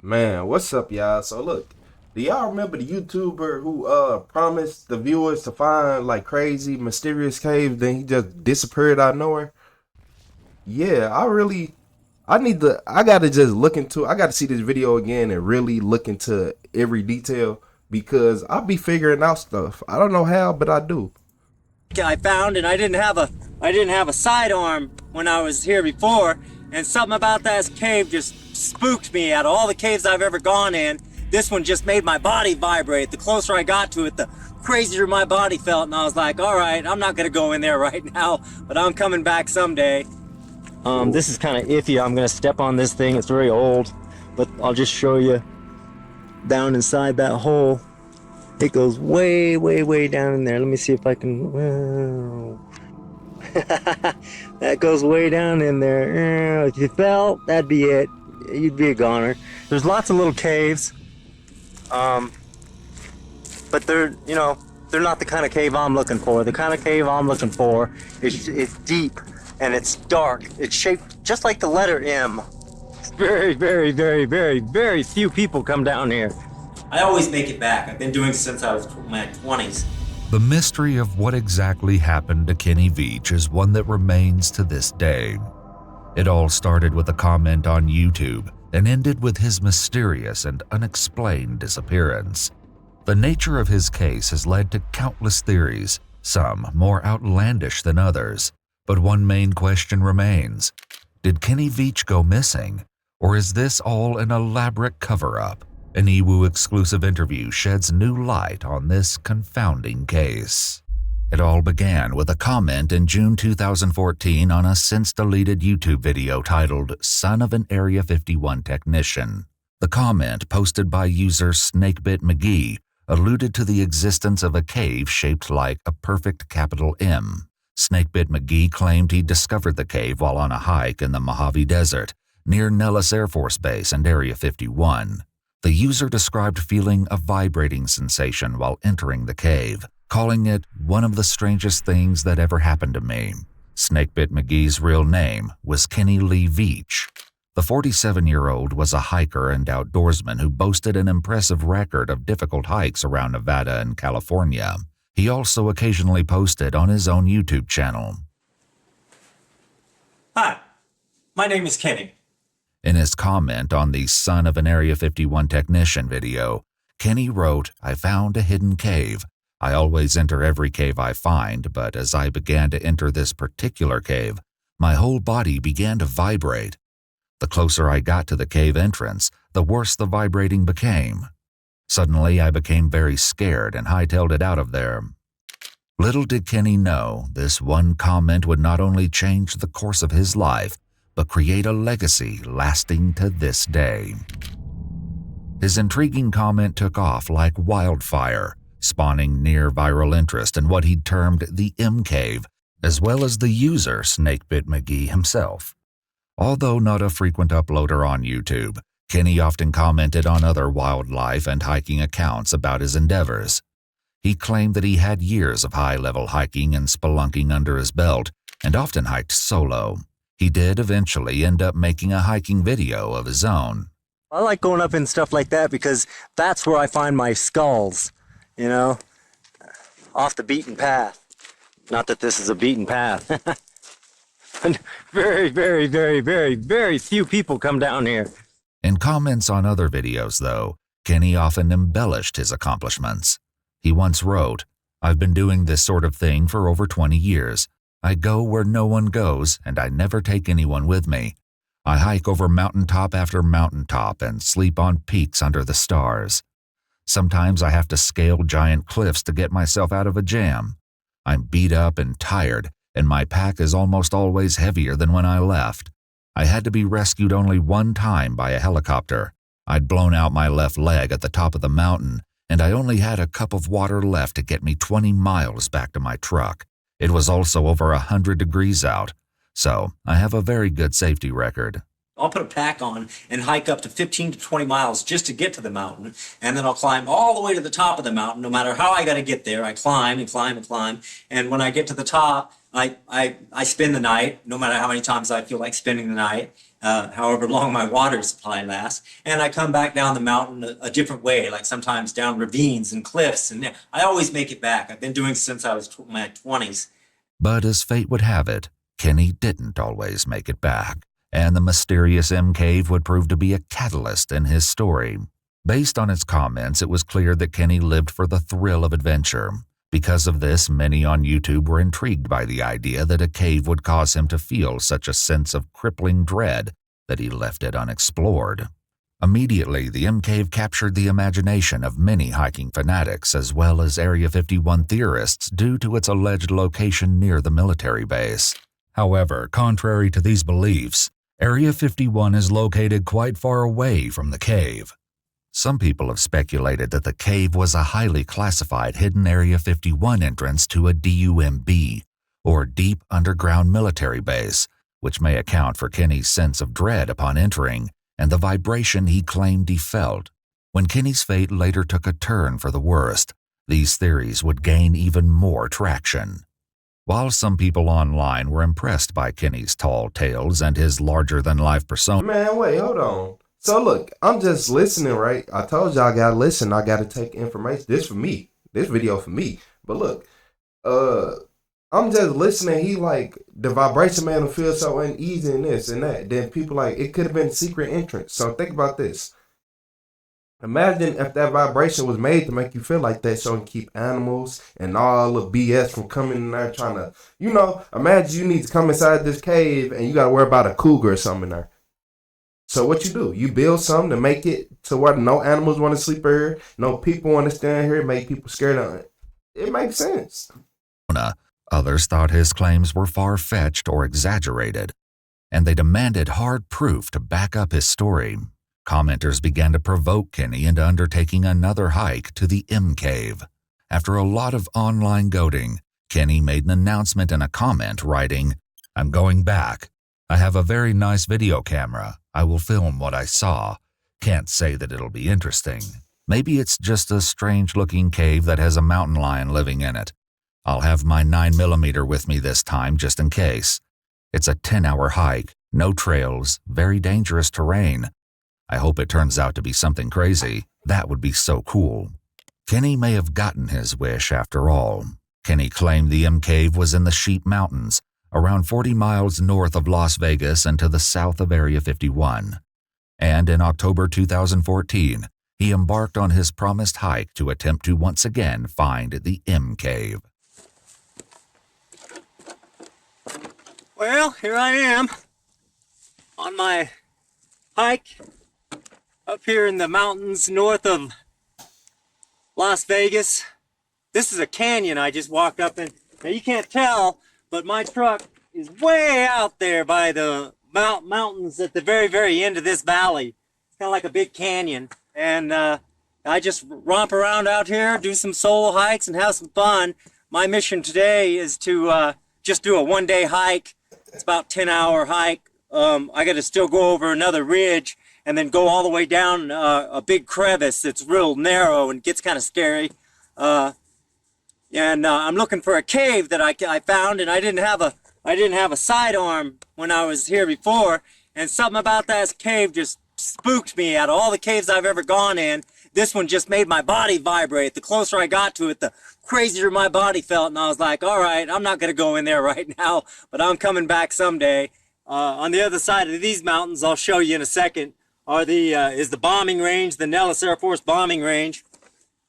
Man, what's up, y'all? So look, do y'all remember the YouTuber who promised the viewers to find like crazy, mysterious caves, then he just disappeared out of nowhere? Yeah, I gotta just look into I gotta see this video again and really look into every detail because I be figuring out stuff. I don't know how, but I do. I found, and I didn't have a sidearm when I was here before, and something about that cave just spooked me. Out of all the caves I've ever gone in, this one just made my body vibrate. The closer I got to it, the crazier my body felt, and I was like, all right, I'm not gonna go in there right now, but I'm coming back someday. This is kind of iffy. I'm gonna step on this thing. It's very old, but I'll just show you down inside that hole. It goes way, way, way down in there. Let me see if I can. Wow. That goes way down in there. If you fell, that'd be it. You'd be a goner. There's lots of little caves, but they're not the kind of cave I'm looking for. The kind of cave I'm looking for is deep and it's dark. It's shaped just like the letter M. Very, very, very, very, very few people come down here. I always make it back. I've been doing it since I was in my 20s. The mystery of what exactly happened to Kenny Veach is one that remains to this day. It all started with a comment on YouTube and ended with his mysterious and unexplained disappearance. The nature of his case has led to countless theories, some more outlandish than others. But one main question remains: did Kenny Veach go missing, or is this all an elaborate cover-up? An EWU exclusive interview sheds new light on this confounding case. It all began with a comment in June 2014 on a since-deleted YouTube video titled "Son of an Area 51 Technician." The comment, posted by user Snakebit McGee, alluded to the existence of a cave shaped like a perfect capital M. Snakebit McGee claimed he discovered the cave while on a hike in the Mojave Desert, near Nellis Air Force Base and Area 51. The user described feeling a vibrating sensation while entering the cave, calling it one of the strangest things that ever happened to me. Snakebit McGee's real name was Kenny Lee Veach. The 47-year-old was a hiker and outdoorsman who boasted an impressive record of difficult hikes around Nevada and California. He also occasionally posted on his own YouTube channel. Hi, my name is Kenny. In his comment on the Son of an Area 51 Technician video, Kenny wrote, "I found a hidden cave. I always enter every cave I find, but as I began to enter this particular cave, my whole body began to vibrate. The closer I got to the cave entrance, the worse the vibrating became. Suddenly, I became very scared and hightailed it out of there." Little did Kenny know, this one comment would not only change the course of his life, but create a legacy lasting to this day. His intriguing comment took off like wildfire, spawning near viral interest in what he'd termed the M Cave, as well as the user Snakebit McGee himself. Although not a frequent uploader on YouTube, Kenny often commented on other wildlife and hiking accounts about his endeavors. He claimed that he had years of high-level hiking and spelunking under his belt, and often hiked solo. He did eventually end up making a hiking video of his own. I like going up in stuff like that because that's where I find my skulls, off the beaten path. Not that this is a beaten path. Very, very, very, very, very few people come down here. In comments on other videos, though, Kenny often embellished his accomplishments. He once wrote, "I've been doing this sort of thing for over 20 years. I go where no one goes, and I never take anyone with me. I hike over mountaintop after mountaintop and sleep on peaks under the stars. Sometimes I have to scale giant cliffs to get myself out of a jam. I'm beat up and tired, and my pack is almost always heavier than when I left. I had to be rescued only one time by a helicopter. I'd blown out my left leg at the top of the mountain, and I only had a cup of water left to get me 20 miles back to my truck. It was also over 100 degrees out, so I have a very good safety record." I'll put a pack on and hike up to 15 to 20 miles just to get to the mountain. And then I'll climb all the way to the top of the mountain. No matter how I got to get there, I climb and climb and climb. And when I get to the top, I spend the night, no matter how many times I feel like spending the night, however long my water supply lasts. And I come back down the mountain a different way, like sometimes down ravines and cliffs. And I always make it back. I've been doing since I was my 20s. But as fate would have it, Kenny didn't always make it back, and the mysterious M Cave would prove to be a catalyst in his story. Based on his comments, it was clear that Kenny lived for the thrill of adventure. Because of this, many on YouTube were intrigued by the idea that a cave would cause him to feel such a sense of crippling dread that he left it unexplored. Immediately, the M Cave captured the imagination of many hiking fanatics as well as Area 51 theorists due to its alleged location near the military base. However, contrary to these beliefs, Area 51 is located quite far away from the cave. Some people have speculated that the cave was a highly classified hidden Area 51 entrance to a DUMB, or Deep Underground Military Base, which may account for Kenny's sense of dread upon entering and the vibration he claimed he felt. When Kenny's fate later took a turn for the worst, these theories would gain even more traction. While some people online were impressed by Kenny's tall tales and his larger-than-life persona— Man, wait, hold on. So look, I'm just listening, right? I told y'all I gotta listen. I gotta take information. This for me. This video for me. But look, I'm just listening. He like, the vibration man will feel so uneasy in this and that. Then people like, it could have been secret entrance. So think about this. Imagine if that vibration was made to make you feel like that, so you can keep animals and all the BS from coming in there trying to, imagine you need to come inside this cave and you got to worry about a cougar or something in there. So what you do? You build something to make it to where no animals want to sleep here, no people want to stand here, make people scared of it. It makes sense. Others thought his claims were far-fetched or exaggerated, and they demanded hard proof to back up his story. Commenters began to provoke Kenny into undertaking another hike to the M Cave. After a lot of online goading, Kenny made an announcement in a comment writing, "I'm going back. I have a very nice video camera. I will film what I saw. Can't say that it'll be interesting. Maybe it's just a strange-looking cave that has a mountain lion living in it. I'll have my 9mm with me this time just in case. It's a 10-hour hike, no trails, very dangerous terrain. I hope it turns out to be something crazy. That would be so cool." Kenny may have gotten his wish after all. Kenny claimed the M Cave was in the Sheep Mountains, around 40 miles north of Las Vegas and to the south of Area 51. And in October 2014, he embarked on his promised hike to attempt to once again find the M Cave. Well, here I am on my hike up here in the mountains north of Las Vegas. This is a canyon I just walked up in. Now you can't tell, but my truck is way out there by the mountains at the very, very end of this valley. It's kind of like a big canyon. And I just romp around out here, do some solo hikes and have some fun. My mission today is to just do a one-day hike. It's about a 10-hour hike. I got to still go over another ridge and then go all the way down a big crevice that's real narrow and gets kind of scary. I'm looking for a cave that I found, and I didn't have a sidearm when I was here before, and something about that cave just spooked me. Out of all the caves I've ever gone in, this one just made my body vibrate. The closer I got to it, the crazier my body felt, and I was like, all right, I'm not going to go in there right now, but I'm coming back someday. On the other side of these mountains, I'll show you in a second, is the bombing range, the Nellis Air Force bombing range.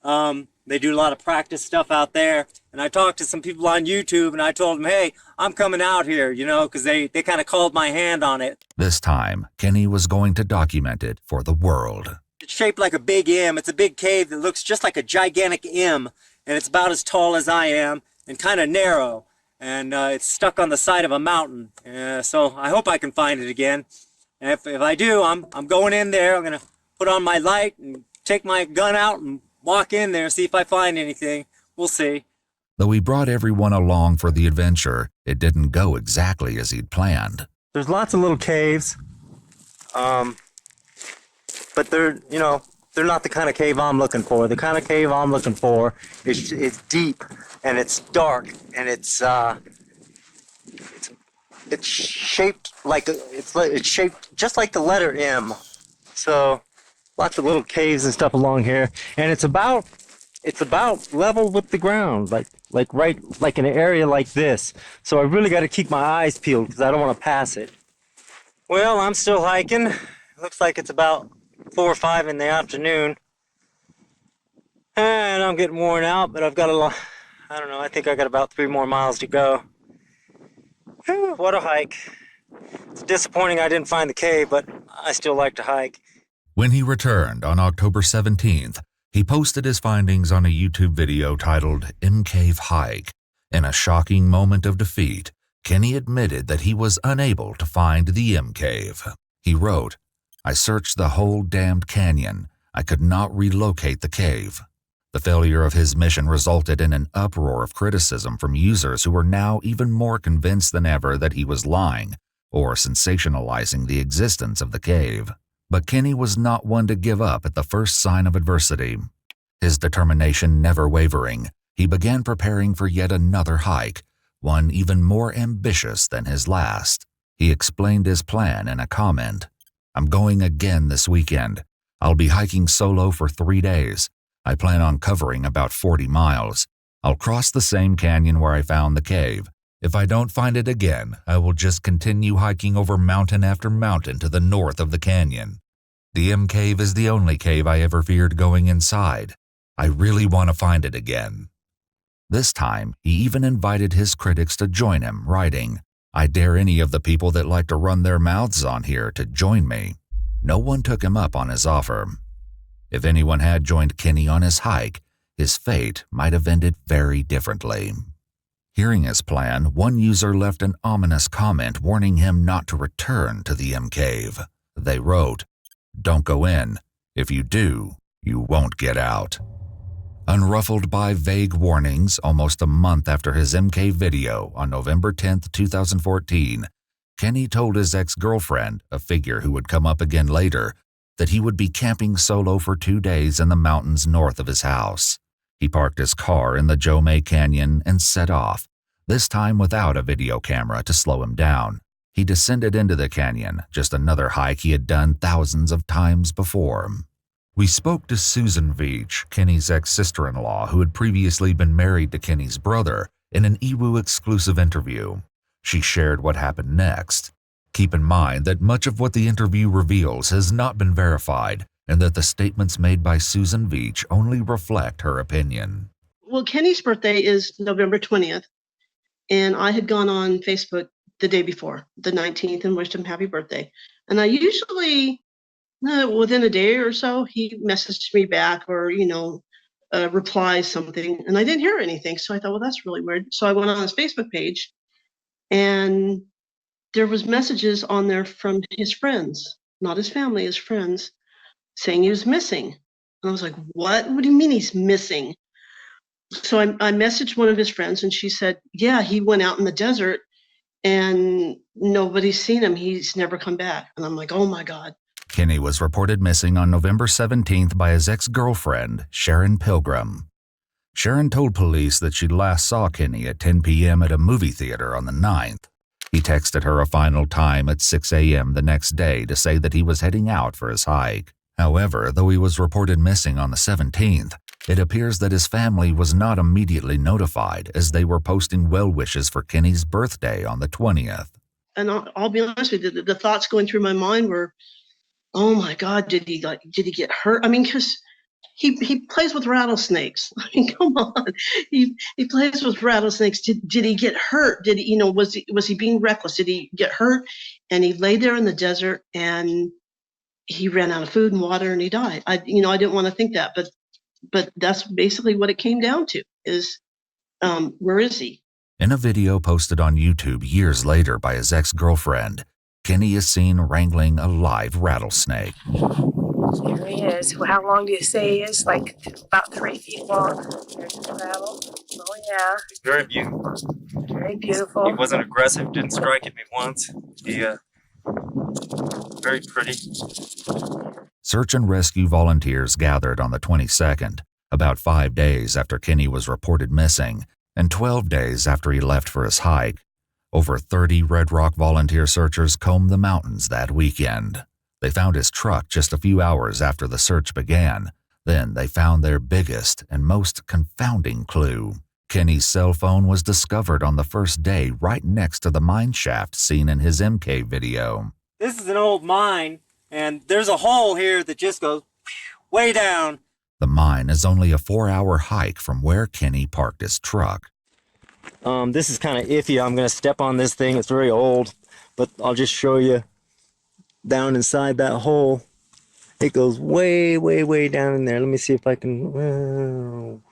They do a lot of practice stuff out there. And I talked to some people on YouTube and I told them, hey, I'm coming out here, because they kind of called my hand on it. This time, Kenny was going to document it for the world. It's shaped like a big M. It's a big cave that looks just like a gigantic M. And it's about as tall as I am and kind of narrow. And it's stuck on the side of a mountain. So I hope I can find it again. And if I do, I'm going in there. I'm going to put on my light and take my gun out and walk in there, see if I find anything. We'll see. Though he brought everyone along for the adventure, it didn't go exactly as he'd planned. There's lots of little caves. But they're, you know, they're not the kind of cave I'm looking for. The kind of cave I'm looking for is deep and it's dark and it's shaped like it's shaped just like the letter M. So lots of little caves and stuff along here, and it's about level with the ground, like in an area like this. So I really got to keep my eyes peeled because I don't want to pass it. Well, I'm still hiking. Looks like it's about 4 or 5 in the afternoon. And I'm getting worn out, but I've got a lot, I don't know, I think I got about 3 more miles to go. Whew, what a hike. It's disappointing I didn't find the cave, but I still like to hike. When he returned on October 17th, he posted his findings on a YouTube video titled M Cave Hike. In a shocking moment of defeat, Kenny admitted that he was unable to find the M Cave. He wrote, "I searched the whole damned canyon. I could not relocate the cave." The failure of his mission resulted in an uproar of criticism from users who were now even more convinced than ever that he was lying or sensationalizing the existence of the cave. But Kenny was not one to give up at the first sign of adversity. His determination never wavering, he began preparing for yet another hike, one even more ambitious than his last. He explained his plan in a comment. "I'm going again this weekend. I'll be hiking solo for 3 days. I plan on covering about 40 miles. I'll cross the same canyon where I found the cave. If I don't find it again, I will just continue hiking over mountain after mountain to the north of the canyon. The M Cave is the only cave I ever feared going inside. I really want to find it again." This time, he even invited his critics to join him, writing, "I dare any of the people that like to run their mouths on here to join me." No one took him up on his offer. If anyone had joined Kenny on his hike, his fate might have ended very differently. Hearing his plan, one user left an ominous comment warning him not to return to the M Cave. They wrote, "Don't go in. If you do, you won't get out." Unruffled by vague warnings, almost a month after his M Cave video on November 10th, 2014, Kenny told his ex-girlfriend, a figure who would come up again later, that he would be camping solo for 2 days in the mountains north of his house. He parked his car in the Jomay Canyon and set off, this time without a video camera to slow him down. He descended into the canyon, just another hike he had done thousands of times before. We spoke to Susan Veach, Kenny's ex-sister-in-law who had previously been married to Kenny's brother, in an EWU exclusive interview. She shared what happened next. Keep in mind that much of what the interview reveals has not been verified, and that the statements made by Susan Veach only reflect her opinion. Well, Kenny's birthday is November 20th, and I had gone on Facebook the day before, the 19th, and wished him happy birthday. And I usually, within a day or so, he messaged me back or, replies something, and I didn't hear anything. So I thought, well, that's really weird. So I went on his Facebook page, and there was messages on there from his friends, not his family, his friends, saying he was missing. And I was like, what? What do you mean he's missing? So I messaged one of his friends and she said, yeah, he went out in the desert and nobody's seen him. He's never come back. And I'm like, oh my God. Kenny was reported missing on November 17th by his ex-girlfriend, Sharon Pilgrim. Sharon told police that she last saw Kenny at 10 p.m. at a movie theater on the 9th. He texted her a final time at 6 a.m. the next day to say that he was heading out for his hike. However, though he was reported missing on the 17th, it appears that his family was not immediately notified as they were posting well wishes for Kenny's birthday on the 20th. And I'll be honest with you, the thoughts going through my mind were, oh my God, did he get hurt? I mean, because he plays with rattlesnakes. I mean, come on, he plays with rattlesnakes. Did he get hurt? Did he, was he being reckless? Did he get hurt? And he lay there in the desert and he ran out of food and water and he died. I didn't want to think that, but that's basically what it came down to is, where is he? In a video posted on YouTube years later by his ex-girlfriend, Kenny is seen wrangling a live rattlesnake. There he is. How long do you say he is? Like about 3 feet long. There's the rattle. Oh yeah. He's very beautiful. Very beautiful. He wasn't aggressive, didn't strike at me once. He Very pretty. Search and rescue volunteers gathered on the 22nd, about 5 days after Kenny was reported missing, and 12 days after he left for his hike. Over 30 Red Rock volunteer searchers combed the mountains that weekend. They found his truck just a few hours after the search began. Then they found their biggest and most confounding clue. Kenny's cell phone was discovered on the first day right next to the mine shaft seen in his MK video. This is an old mine, and there's a hole here that just goes way down. The mine is only a 4-hour hike from where Kenny parked his truck. This is kind of iffy. I'm going to step on this thing. It's very old, but I'll just show you down inside that hole. It goes way, way, way down in there. Let me see if I can...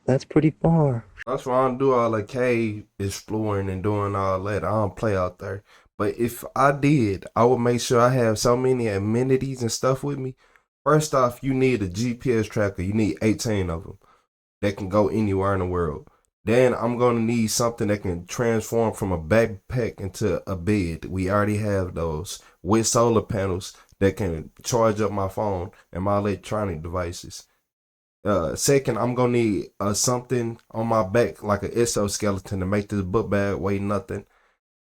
that's pretty far. That's why I don't do all the cave exploring and doing all that. I don't play out there. But if I did, I would make sure I have so many amenities and stuff with me. First off, you need a GPS tracker. You need 18 of them that can go anywhere in the world. Then I'm going to need something that can transform from a backpack into a bed. We already have those with solar panels that can charge up my phone and my electronic devices. Second, I'm going to need something on my back like an exoskeleton to make this book bag weigh nothing.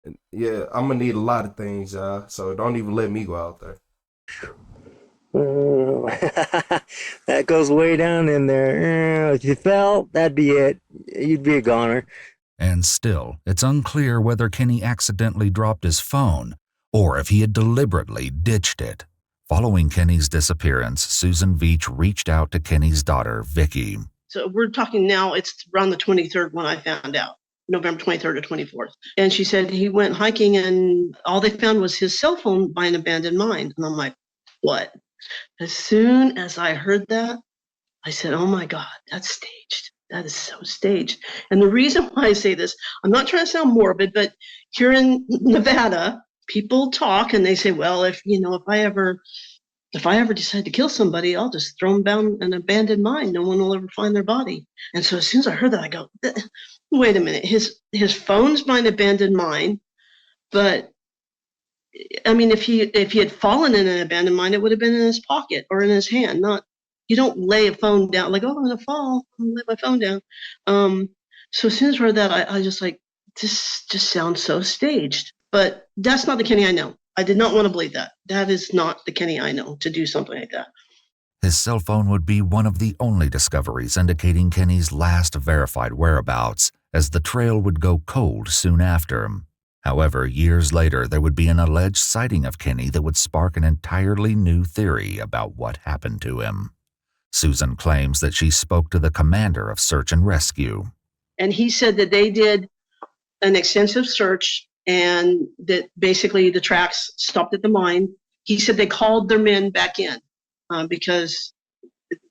And yeah, I'm going to need a lot of things, y'all. So don't even let me go out there. That goes way down in there. If you fell, that'd be it. You'd be a goner. And still, it's unclear whether Kenny accidentally dropped his phone or if he had deliberately ditched it. Following Kenny's disappearance, Susan Veach reached out to Kenny's daughter, Vicky. So we're talking now, it's around the 23rd when I found out, November 23rd or 24th. And she said he went hiking and all they found was his cell phone by an abandoned mine. And I'm like, what? As soon as I heard that, I said, oh my God, that's staged. That is so staged. And the reason why I say this, I'm not trying to sound morbid, but here in Nevada, people talk and they say, well, if I ever decide to kill somebody, I'll just throw them down an abandoned mine. No one will ever find their body. And so as soon as I heard that, I go, wait a minute. His phone's by an abandoned mine, but I mean, if he had fallen in an abandoned mine, it would have been in his pocket or in his hand. You don't lay a phone down like, oh, I'm gonna fall. I'm gonna lay my phone down. So as soon as I heard that, I just like, this just sounds so staged. But that's not the Kenny I know. I did not want to believe that. That is not the Kenny I know to do something like that. His cell phone would be one of the only discoveries indicating Kenny's last verified whereabouts, as the trail would go cold soon after. However, years later, there would be an alleged sighting of Kenny that would spark an entirely new theory about what happened to him. Susan claims that she spoke to the commander of search and rescue. And he said that they did an extensive search and that basically the tracks stopped at the mine. He said they called their men back in because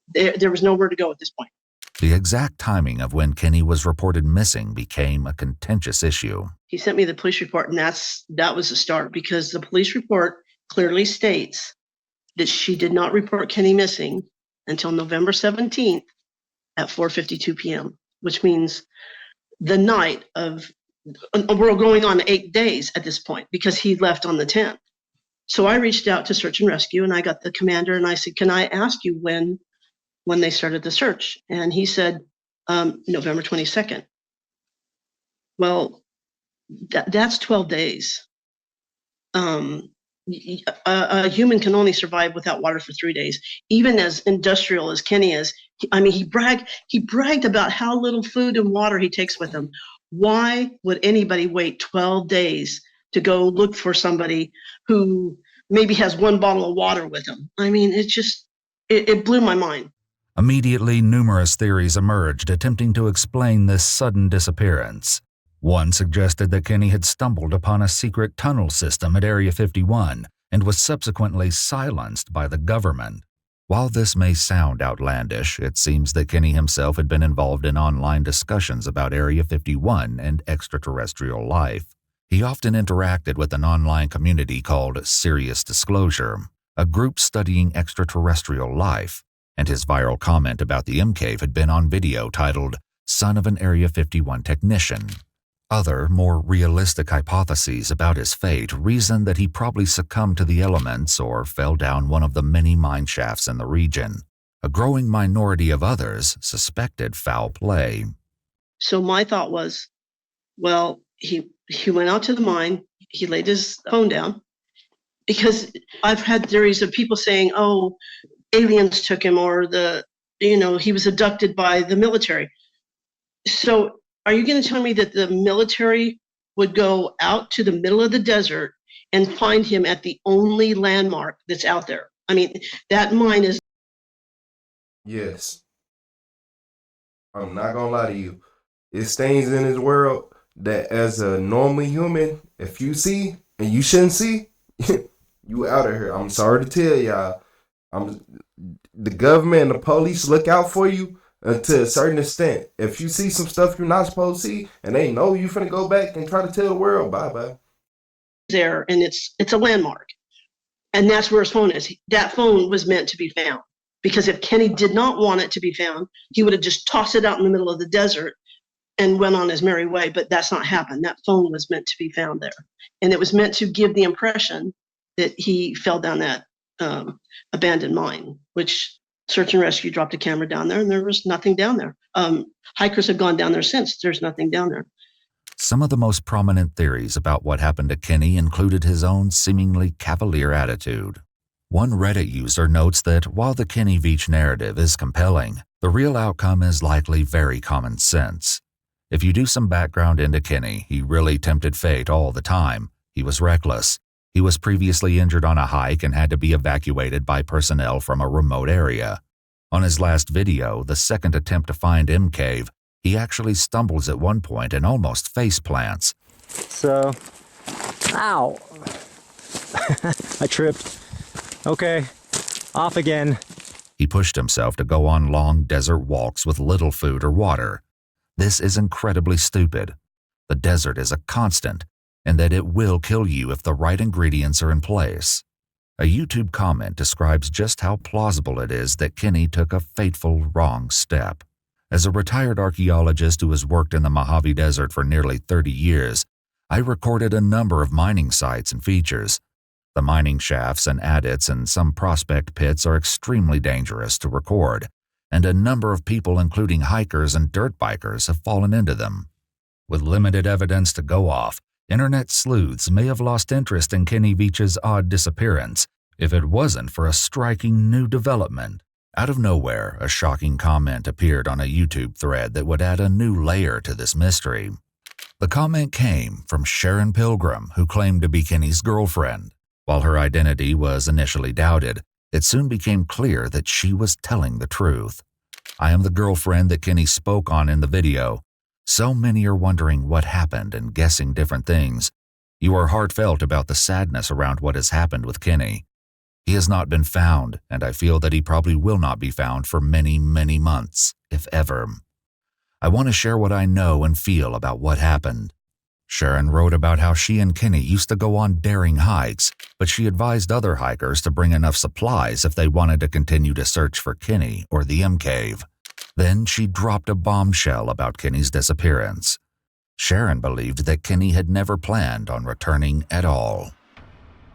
there was nowhere to go at this point. The exact timing of when Kenny was reported missing became a contentious issue. He sent me the police report, and that was the start, because the police report clearly states that she did not report Kenny missing until November 17th at 4:52 p.m., which means the night of, we're going on 8 days at this point because he left on the 10th. So I reached out to search and rescue, and I got the commander, and I said, can I ask you when they started the search? And he said, November 22nd. Well, that's 12 days. A human can only survive without water for 3 days. Even as industrial as Kenny is, he bragged about how little food and water he takes with him. Why would anybody wait 12 days to go look for somebody who maybe has one bottle of water with him? I mean, it blew my mind. Immediately, numerous theories emerged attempting to explain this sudden disappearance. One suggested that Kenny had stumbled upon a secret tunnel system at Area 51 and was subsequently silenced by the government. While this may sound outlandish, it seems that Kenny himself had been involved in online discussions about Area 51 and extraterrestrial life. He often interacted with an online community called Serious Disclosure, a group studying extraterrestrial life, and his viral comment about the M Cave had been on video titled "Son of an Area 51 Technician." Other, more realistic hypotheses about his fate reason that he probably succumbed to the elements or fell down one of the many mine shafts in the region. A growing minority of others suspected foul play. So my thought was, well, he went out to the mine, he laid his phone down, because I've had theories of people saying, oh, aliens took him, or he was abducted by the military. So are you going to tell me that the military would go out to the middle of the desert and find him at the only landmark that's out there? I mean, that mine is. Yes. I'm not gonna lie to you. It's things in this world that as a normal human, if you see and you shouldn't see, you out of here. I'm sorry to tell y'all. The government and the police look out for you to a certain extent. If you see some stuff you're not supposed to see and they know you finna go back and try to tell the world, bye-bye. There, and it's a landmark. And that's where his phone is. That phone was meant to be found. Because if Kenny did not want it to be found, he would have just tossed it out in the middle of the desert and went on his merry way. But that's not happened. That phone was meant to be found there. And it was meant to give the impression that he fell down that abandoned mine, which search and rescue dropped a camera down there and there was nothing down there. Hikers have gone down there since. There's nothing down there. Some of the most prominent theories about what happened to Kenny included his own seemingly cavalier attitude. One Reddit user notes that while the Kenny Veach narrative is compelling, the real outcome is likely very common sense. If you do some background into Kenny, he really tempted fate all the time. He was reckless. He was previously injured on a hike and had to be evacuated by personnel from a remote area. On his last video, the second attempt to find M Cave, he actually stumbles at one point and almost face plants. So, ow. I tripped. Okay, off again. He pushed himself to go on long desert walks with little food or water. This is incredibly stupid. The desert is a constant, and that it will kill you if the right ingredients are in place. A YouTube comment describes just how plausible it is that Kenny took a fateful wrong step. As a retired archaeologist who has worked in the Mojave Desert for nearly 30 years, I recorded a number of mining sites and features. The mining shafts and adits and some prospect pits are extremely dangerous to record, and a number of people, including hikers and dirt bikers, have fallen into them. With limited evidence to go off, internet sleuths may have lost interest in Kenny Veach's odd disappearance if it wasn't for a striking new development. Out of nowhere, a shocking comment appeared on a YouTube thread that would add a new layer to this mystery. The comment came from Sharon Pilgrim, who claimed to be Kenny's girlfriend. While her identity was initially doubted, it soon became clear that she was telling the truth. I am the girlfriend that Kenny spoke on in the video. So many are wondering what happened and guessing different things. You are heartfelt about the sadness around what has happened with Kenny. He has not been found, and I feel that he probably will not be found for many, many months, if ever. I want to share what I know and feel about what happened. Sharon wrote about how she and Kenny used to go on daring hikes, but she advised other hikers to bring enough supplies if they wanted to continue to search for Kenny or the M Cave. Then she dropped a bombshell about Kenny's disappearance. Sharon believed that Kenny had never planned on returning at all.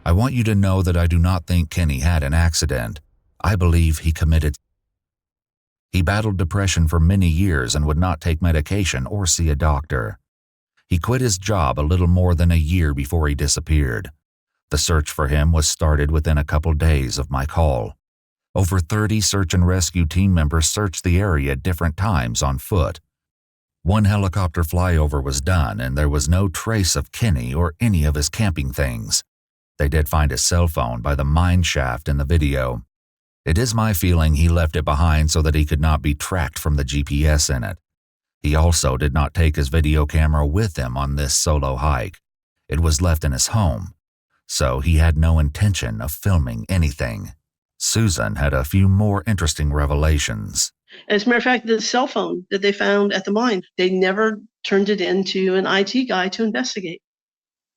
I want you to know that I do not think Kenny had an accident. I believe he committed. He battled depression for many years and would not take medication or see a doctor. He quit his job a little more than a year before he disappeared. The search for him was started within a couple days of my call. Over 30 search and rescue team members searched the area at different times on foot. One helicopter flyover was done and there was no trace of Kenny or any of his camping things. They did find his cell phone by the mine shaft in the video. It is my feeling he left it behind so that he could not be tracked from the GPS in it. He also did not take his video camera with him on this solo hike. It was left in his home, so he had no intention of filming anything. Susan had a few more interesting revelations. As a matter of fact, the cell phone that they found at the mine, they never turned it in to an IT guy to investigate.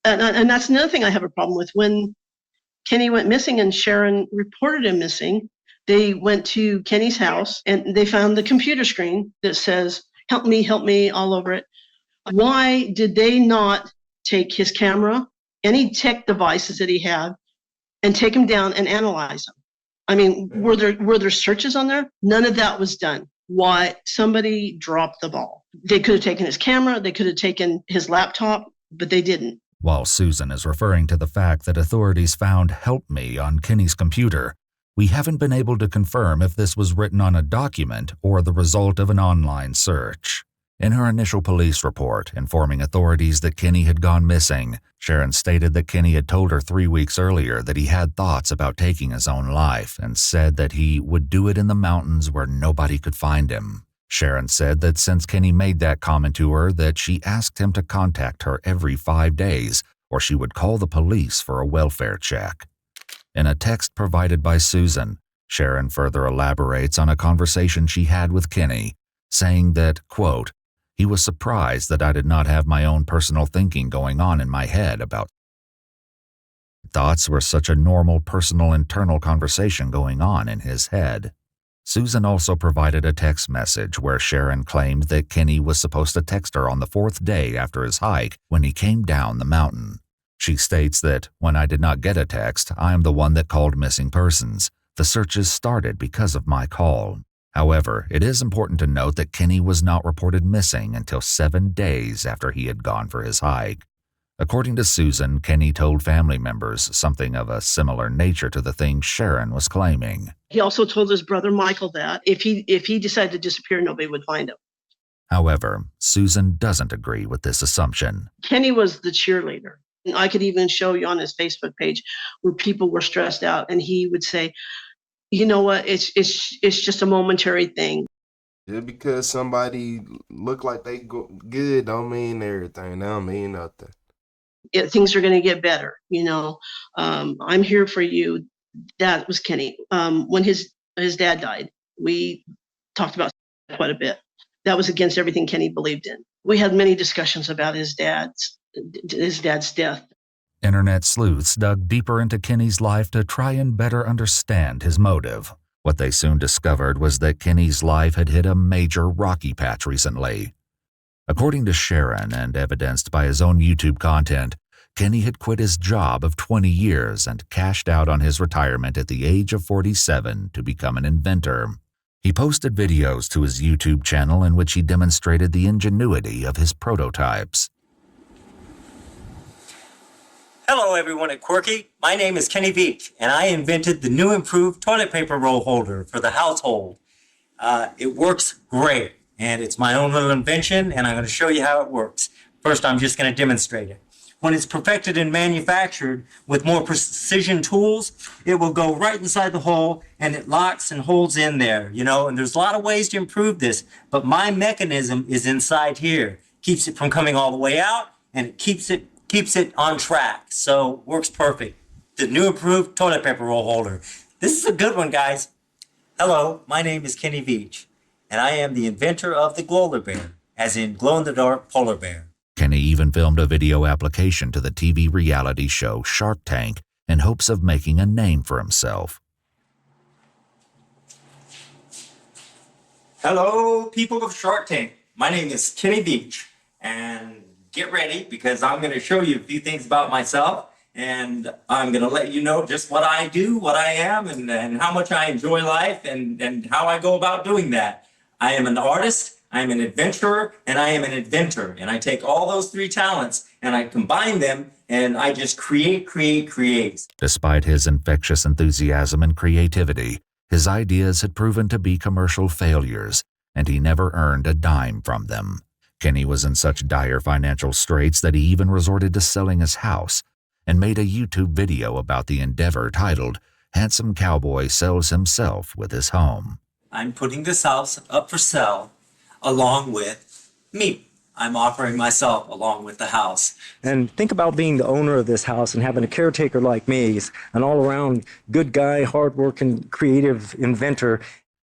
And that's another thing I have a problem with. When Kenny went missing and Sharon reported him missing, they went to Kenny's house and they found the computer screen that says, help me, all over it. Why did they not take his camera, any tech devices that he had, and take them down and analyze them? I mean, were there searches on there? None of that was done. Why? Somebody dropped the ball. They could have taken his camera, they could have taken his laptop, but they didn't. While Susan is referring to the fact that authorities found "Help Me" on Kenny's computer, we haven't been able to confirm if this was written on a document or the result of an online search. In her initial police report informing authorities that Kenny had gone missing, Sharon stated that Kenny had told her 3 weeks earlier that he had thoughts about taking his own life and said that he would do it in the mountains where nobody could find him. Sharon said that since Kenny made that comment to her, that she asked him to contact her every 5 days or she would call the police for a welfare check. In a text provided by Susan, Sharon further elaborates on a conversation she had with Kenny, saying that, quote, he was surprised that I did not have my own personal thinking going on in my head about thoughts were such a normal personal internal conversation going on in his head. Susan also provided a text message where Sharon claimed that Kenny was supposed to text her on the 4th day after his hike when he came down the mountain. She states that, when I did not get a text, I am the one that called missing persons. The searches started because of my call. However, it is important to note that Kenny was not reported missing until 7 days after he had gone for his hike. According to Susan, Kenny told family members something of a similar nature to the thing Sharon was claiming. He also told his brother Michael that if he decided to disappear, nobody would find him. However, Susan doesn't agree with this assumption. Kenny was the cheerleader. And I could even show you on his Facebook page where people were stressed out, and he would say, you know what, it's just a momentary thing. Just because somebody look like they go good don't mean everything. That don't mean nothing. Things are going to get better. I'm here for you. That was Kenny. When his dad died, we talked about quite a bit. That was against everything Kenny believed in. We had many discussions about his dad's death. Internet sleuths dug deeper into Kenny's life to try and better understand his motive. What they soon discovered was that Kenny's life had hit a major rocky patch recently. According to Sharon, and evidenced by his own YouTube content, Kenny had quit his job of 20 years and cashed out on his retirement at the age of 47 to become an inventor. He posted videos to his YouTube channel in which he demonstrated the ingenuity of his prototypes. Hello everyone at Quirky. My name is Kenny Veach, and I invented the new improved toilet paper roll holder for the household. It works great, and it's my own little invention, and I'm going to show you how it works. First, I'm just going to demonstrate it. When it's perfected and manufactured with more precision tools, it will go right inside the hole, and it locks and holds in there, and there's a lot of ways to improve this, but my mechanism is inside here. Keeps it from coming all the way out, and it keeps it on track, so works perfect. The new improved toilet paper roll holder. This is a good one, guys. Hello, my name is Kenny Veach, and I am the inventor of the Glolar Bear, as in glow-in-the-dark polar bear. Kenny even filmed a video application to the TV reality show Shark Tank in hopes of making a name for himself. Hello, people of Shark Tank. My name is Kenny Veach, and get ready because I'm going to show you a few things about myself, and I'm going to let you know just what I do, what I am, and how much I enjoy life, and how I go about doing that. I am an artist, I am an adventurer, and I am an inventor, and I take all those 3 talents and I combine them, and I just create. Despite his infectious enthusiasm and creativity, his ideas had proven to be commercial failures, and he never earned a dime from them. Kenny was in such dire financial straits that he even resorted to selling his house and made a YouTube video about the endeavor titled, "Handsome Cowboy Sells Himself with His Home." I'm putting this house up for sale along with me. I'm offering myself along with the house. And think about being the owner of this house and having a caretaker like me. He's an all-around good guy, hardworking, creative inventor.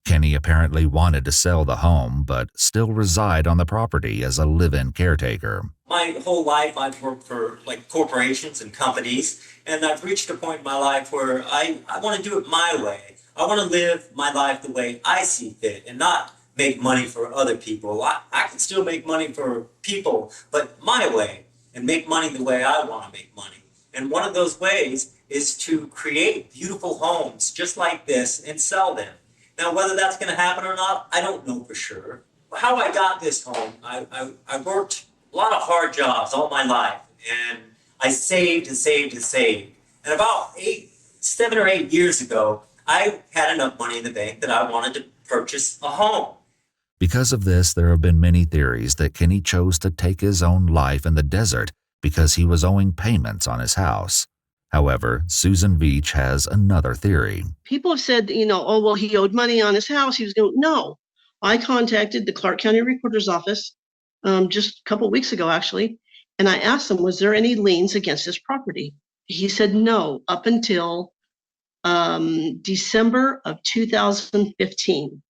Kenny apparently wanted to sell the home, but still reside on the property as a live-in caretaker. My whole life I've worked for corporations and companies, and I've reached a point in my life where I want to do it my way. I want to live my life the way I see fit, and not make money for other people. I can still make money for people, but my way, and make money the way I want to make money. And one of those ways is to create beautiful homes just like this and sell them. Now, whether that's going to happen or not, I don't know for sure. How I got this home, I worked a lot of hard jobs all my life, and I saved and saved and saved. And about 7 or 8 years ago, I had enough money in the bank that I wanted to purchase a home. Because of this, there have been many theories that Kenny chose to take his own life in the desert because he was owing payments on his house. However, Susan Veach has another theory. People have said, oh, well, he owed money on his house. He was going, no. I contacted the Clark County Recorder's Office just a couple of weeks ago, actually, and I asked him, was there any liens against his property? He said no, up until December of 2015.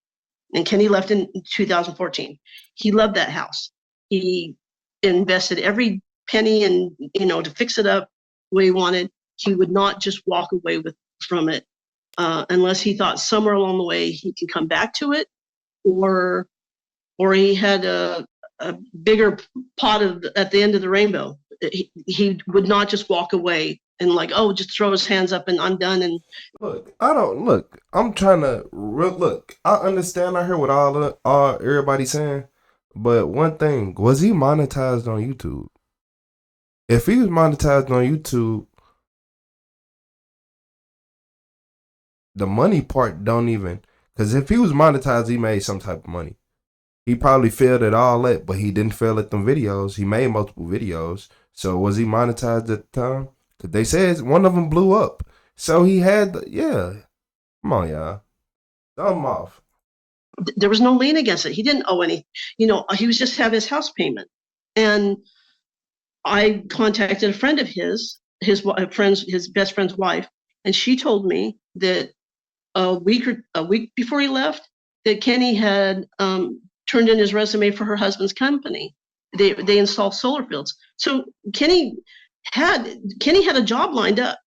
And Kenny left in 2014. He loved that house. He invested every penny in, to fix it up the way he wanted. He would not just walk away from it unless he thought somewhere along the way he can come back to it, or he had a bigger pot at the end of the rainbow. He would not just walk away and just throw his hands up and I'm done. And I'm trying to look. I understand. I hear what all everybody's saying, but one thing, was he monetized on YouTube? If he was monetized on YouTube, the money part don't even, because if he was monetized, he made some type of money. He probably failed at all that, but he didn't fail at them videos. He made multiple videos. So was he monetized at the time? Because they said one of them blew up. So he had, come on, y'all. Thumb off. There was no lien against it. He didn't owe any, he was just having his house payment. And I contacted a friend of his best friend's wife, and she told me that a week before he left, that Kenny had turned in his resume for her husband's company. They install solar fields. So Kenny had a job lined up.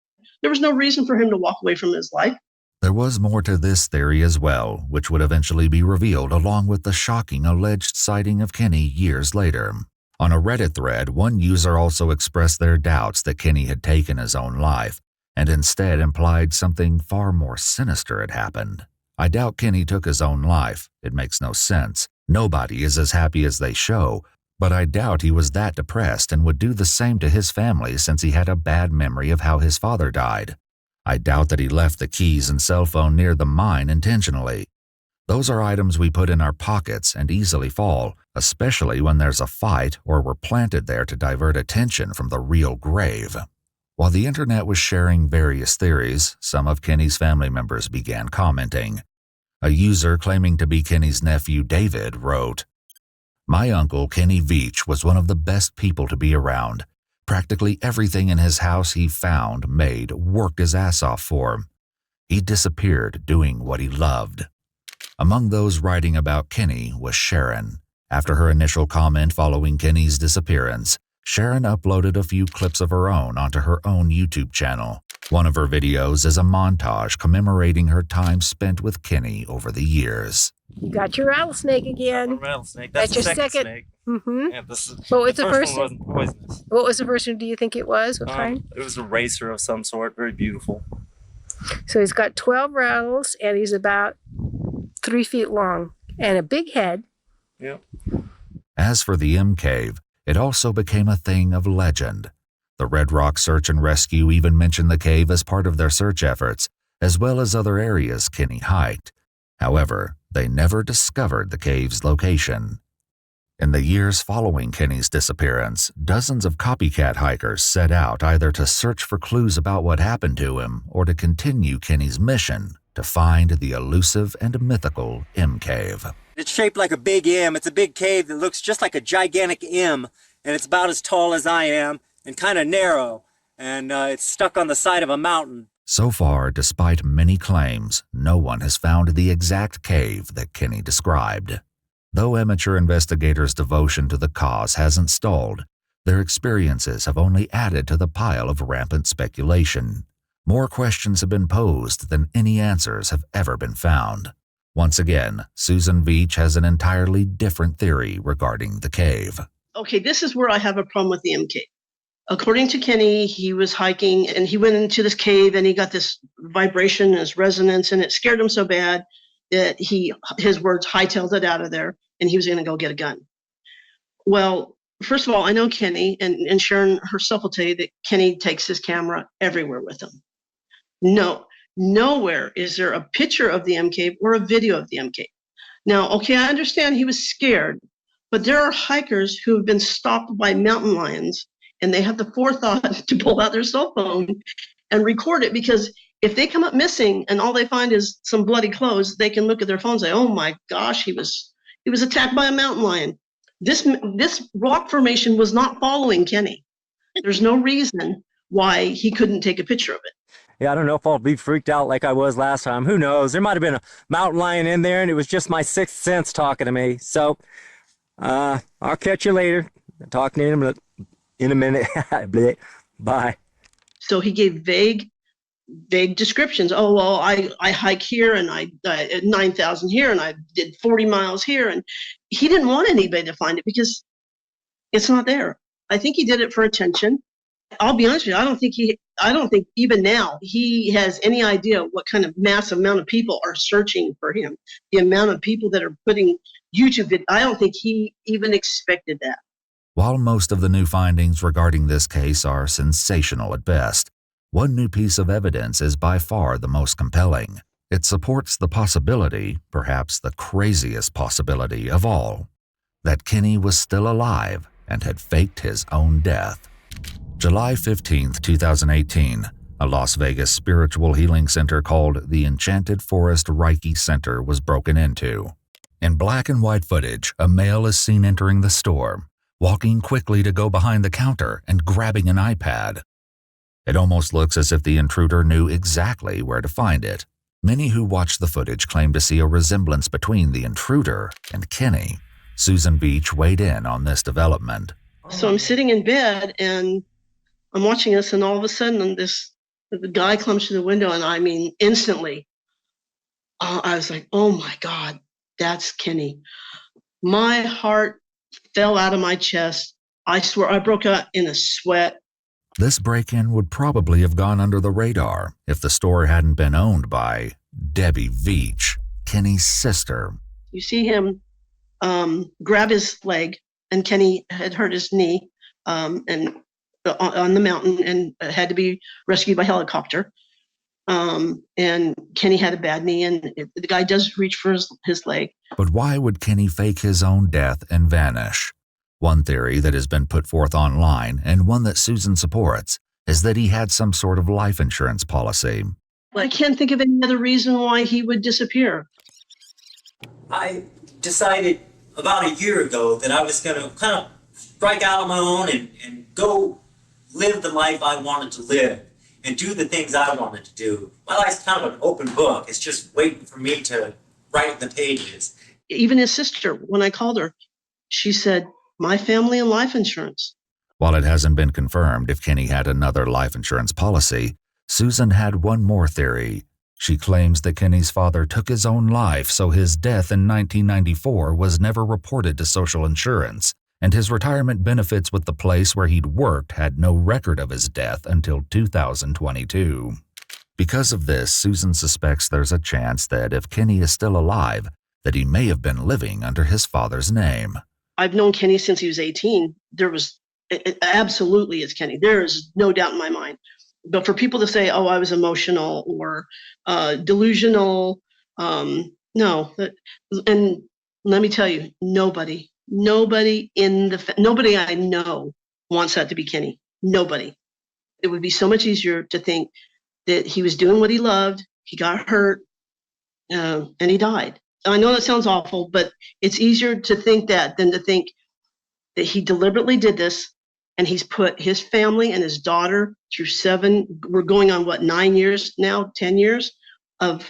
There was no reason for him to walk away from his life. There was more to this theory as well, which would eventually be revealed along with the shocking alleged sighting of Kenny years later. On a Reddit thread, one user also expressed their doubts that Kenny had taken his own life, and instead implied something far more sinister had happened. I doubt Kenny took his own life. It makes no sense. Nobody is as happy as they show, but I doubt he was that depressed and would do the same to his family since he had a bad memory of how his father died. I doubt that he left the keys and cell phone near the mine intentionally. Those are items we put in our pockets and easily fall, especially when there's a fight or we're planted there to divert attention from the real grave. While the internet was sharing various theories, some of Kenny's family members began commenting. A user claiming to be Kenny's nephew David wrote, "My uncle Kenny Veach was one of the best people to be around. Practically everything in his house he found, made, worked his ass off for. He disappeared doing what he loved." Among those writing about Kenny was Sharon. After her initial comment following Kenny's disappearance, Sharon uploaded a few clips of her own onto her own YouTube channel. One of her videos is a montage commemorating her time spent with Kenny over the years. You got your rattlesnake again. Rattlesnake. That's your second snake. Mm-hmm. Yeah, what was the first one? Wasn't poisonous. What was the first one? Do you think it was? What kind? It was a racer of some sort. Very beautiful. So he's got 12 rattles, and he's about 3 feet long and a big head. Yep. As for the M Cave, it also became a thing of legend. The Red Rock Search and Rescue even mentioned the cave as part of their search efforts, as well as other areas Kenny hiked. However, they never discovered the cave's location. In the years following Kenny's disappearance, dozens of copycat hikers set out either to search for clues about what happened to him or to continue Kenny's mission to find the elusive and mythical M Cave. It's shaped like a big M. It's a big cave that looks just like a gigantic M, and it's about as tall as I am and kind of narrow, and it's stuck on the side of a mountain. So far, despite many claims, no one has found the exact cave that Kenny described. Though amateur investigators' devotion to the cause hasn't stalled, their experiences have only added to the pile of rampant speculation. More questions have been posed than any answers have ever been found. Once again, Susan Veach has an entirely different theory regarding the cave. Okay, this is where I have a problem with the MK. According to Kenny, he was hiking and he went into this cave and he got this vibration, this resonance, and it scared him so bad that his words, hightailed it out of there and he was going to go get a gun. Well, first of all, I know Kenny, and Sharon herself will tell you that Kenny takes his camera everywhere with him. No, nowhere is there a picture of the M cave or a video of the M cave. Now, okay, I understand he was scared, but there are hikers who have been stopped by mountain lions and they have the forethought to pull out their cell phone and record it, because if they come up missing and all they find is some bloody clothes, they can look at their phone and say, oh my gosh, he was attacked by a mountain lion. This rock formation was not following Kenny. There's no reason why he couldn't take a picture of it. Yeah, I don't know if I'll be freaked out like I was last time. Who knows? There might have been a mountain lion in there, and it was just my sixth sense talking to me. So, I'll catch you later. Talk to you in a minute. Bye. So he gave vague descriptions. Oh, well, I hike here and I 9,000 here and I did 40 miles here. And he didn't want anybody to find it because it's not there. I think he did it for attention. I'll be honest with you, I don't think even now he has any idea what kind of massive amount of people are searching for him. The amount of people that are putting YouTube videos, I don't think he even expected that. While most of the new findings regarding this case are sensational at best, one new piece of evidence is by far the most compelling. It supports the possibility, perhaps the craziest possibility of all, that Kenny was still alive and had faked his own death. July 15, 2018, a Las Vegas spiritual healing center called the Enchanted Forest Reiki Center was broken into. In black and white footage, a male is seen entering the store, walking quickly to go behind the counter and grabbing an iPad. It almost looks as if the intruder knew exactly where to find it. Many who watched the footage claim to see a resemblance between the intruder and Kenny. Susan Veach weighed in on this development. So I'm sitting in bed and I'm watching this, and all of a sudden the guy comes to the window, and I mean, instantly, I was like, oh my God, that's Kenny. My heart fell out of my chest. I swear I broke out in a sweat. This break-in would probably have gone under the radar if the store hadn't been owned by Debbie Veach, Kenny's sister. You see him grab his leg, and Kenny had hurt his knee and on the mountain and had to be rescued by helicopter. And Kenny had a bad knee, and the guy does reach for his leg. But why would Kenny fake his own death and vanish? One theory that has been put forth online, and one that Susan supports, is that he had some sort of life insurance policy. I can't think of any other reason why he would disappear. I decided about a year ago that I was going to kind of strike out on my own and go live the life I wanted to live and do the things I wanted to do. My life's kind of an open book. It's just waiting for me to write the pages. Even his sister, when I called her, she said, my family and life insurance. While it hasn't been confirmed if Kenny had another life insurance policy, Susan had one more theory. She claims that Kenny's father took his own life, so his death in 1994 was never reported to social insurance, and his retirement benefits with the place where he'd worked had no record of his death until 2022. Because of this, Susan suspects there's a chance that if Kenny is still alive, that he may have been living under his father's name. I've known Kenny since he was 18. It absolutely is Kenny. There is no doubt in my mind. But for people to say, oh, I was emotional or delusional, no. And let me tell you, nobody I know wants that to be Kenny. Nobody. It would be so much easier to think that he was doing what he loved, he got hurt, and he died. I know that sounds awful, but it's easier to think that than to think that he deliberately did this, and he's put his family and his daughter through we're going on 9 years now, 10 years of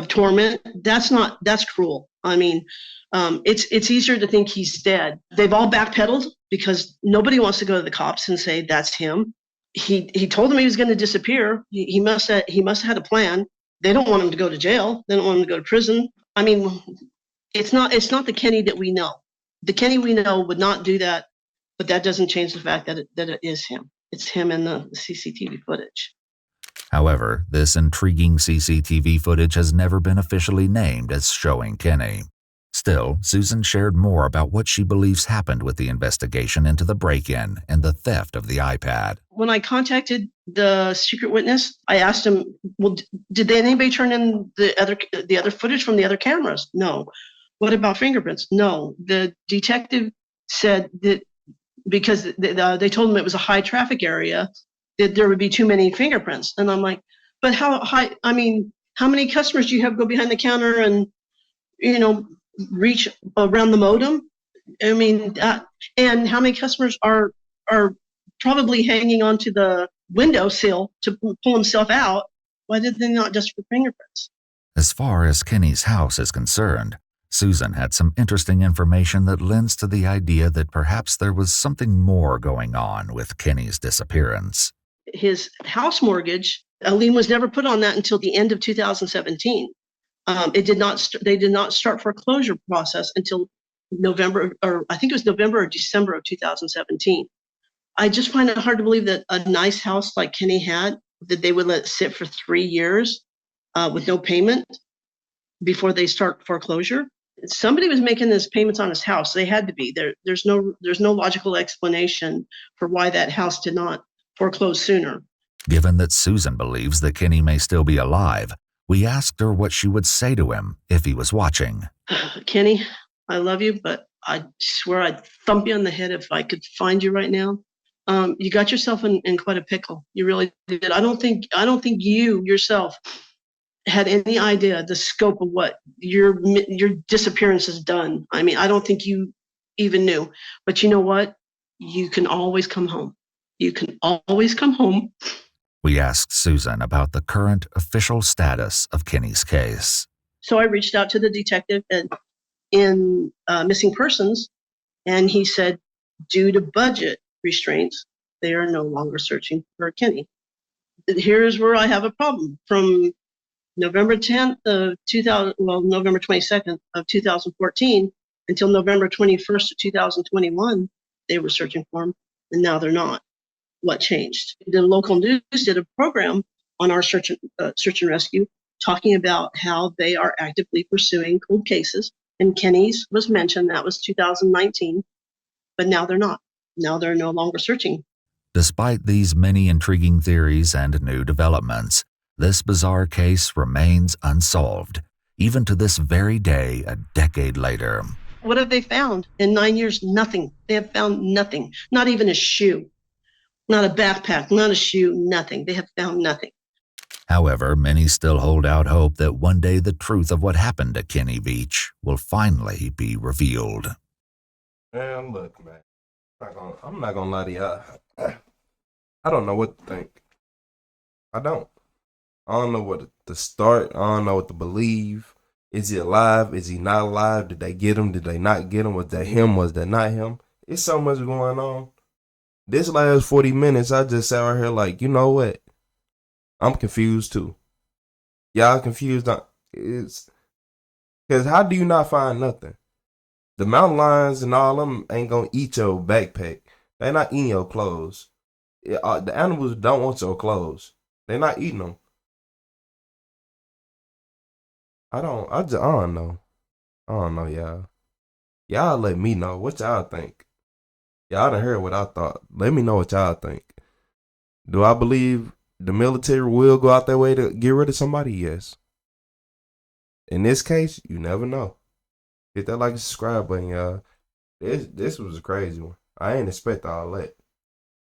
torment. That's cruel. I mean, it's easier to think he's dead. They've all backpedaled because nobody wants to go to the cops and say that's him. He told them he was going to disappear. He must have had a plan. They don't want him to go to jail. They don't want him to go to prison. I mean, it's not the Kenny that we know. The Kenny we know would not do that, but that doesn't change the fact that it is him. It's him in the CCTV footage. However, this intriguing CCTV footage has never been officially named as showing Kenny. Still, Susan shared more about what she believes happened with the investigation into the break-in and the theft of the iPad. When I contacted the secret witness, I asked him, well, did anybody turn in the other footage from the other cameras? No. What about fingerprints? No. The detective said that because they told him it was a high traffic area, that there would be too many fingerprints. And I'm like, but how high? I mean, how many customers do you have go behind the counter and, reach around the modem? I mean, and how many customers are probably hanging onto the windowsill to pull himself out? Why did they not just for fingerprints? As far as Kenny's house is concerned, Susan had some interesting information that lends to the idea that perhaps there was something more going on with Kenny's disappearance. His house mortgage, a lien was never put on that until the end of 2017. They did not start foreclosure process until November, or I think it was November or December of 2017. I just find it hard to believe that a nice house like Kenny had, that they would let it sit for 3 years with no payment before they start foreclosure. Somebody was making these payments on his house. They had to be. There's no logical explanation for why that house did not foreclose sooner. Given that Susan believes that Kenny may still be alive, we asked her what she would say to him if he was watching. Kenny, I love you, but I swear I'd thump you on the head if I could find you right now. You got yourself in quite a pickle. You really did. I don't think you yourself had any idea the scope of what your disappearance has done. I mean, I don't think you even knew. But you know what? You can always come home. You can always come home. We asked Susan about the current official status of Kenny's case. So I reached out to the detective in missing persons, and he said, due to budget restraints, they are no longer searching for Kenny. Here's where I have a problem. From November 10th of 2000, well, November 22nd of 2014 until November 21st of 2021, they were searching for him, and now they're not. What changed? The local news did a program on our search and rescue, talking about how they are actively pursuing cold cases. And Kenny's was mentioned. That was 2019, but now they're not. Now they're no longer searching. Despite these many intriguing theories and new developments, this bizarre case remains unsolved, even to this very day, a decade later. What have they found? In 9 years, nothing. They have found nothing. Not even a shoe. Not a backpack, not a shoe, nothing. They have found nothing. However, many still hold out hope that one day the truth of what happened to Kenny Veach will finally be revealed. Man, look, man. I'm not gonna lie to y'all. I don't know what to think. I don't know what to start. I don't know what to believe. Is he alive? Is he not alive? Did they get him? Did they not get him? Was that him? Was that not him? It's so much going on. This last 40 minutes, I just sat right here like, you know what? I'm confused too. Y'all confused? It's because how do you not find nothing? The mountain lions and all them ain't gonna eat your backpack. They not eating your clothes. The animals don't want your clothes. They're not eating them. I don't know. I don't know, y'all. Y'all let me know what y'all think. Y'all done heard what I thought. Let me know what y'all think. Do I believe the military will go out their way to get rid of somebody? Yes. In this case, you never know. Hit that like and subscribe button, y'all. This was a crazy one. I ain't expect all that.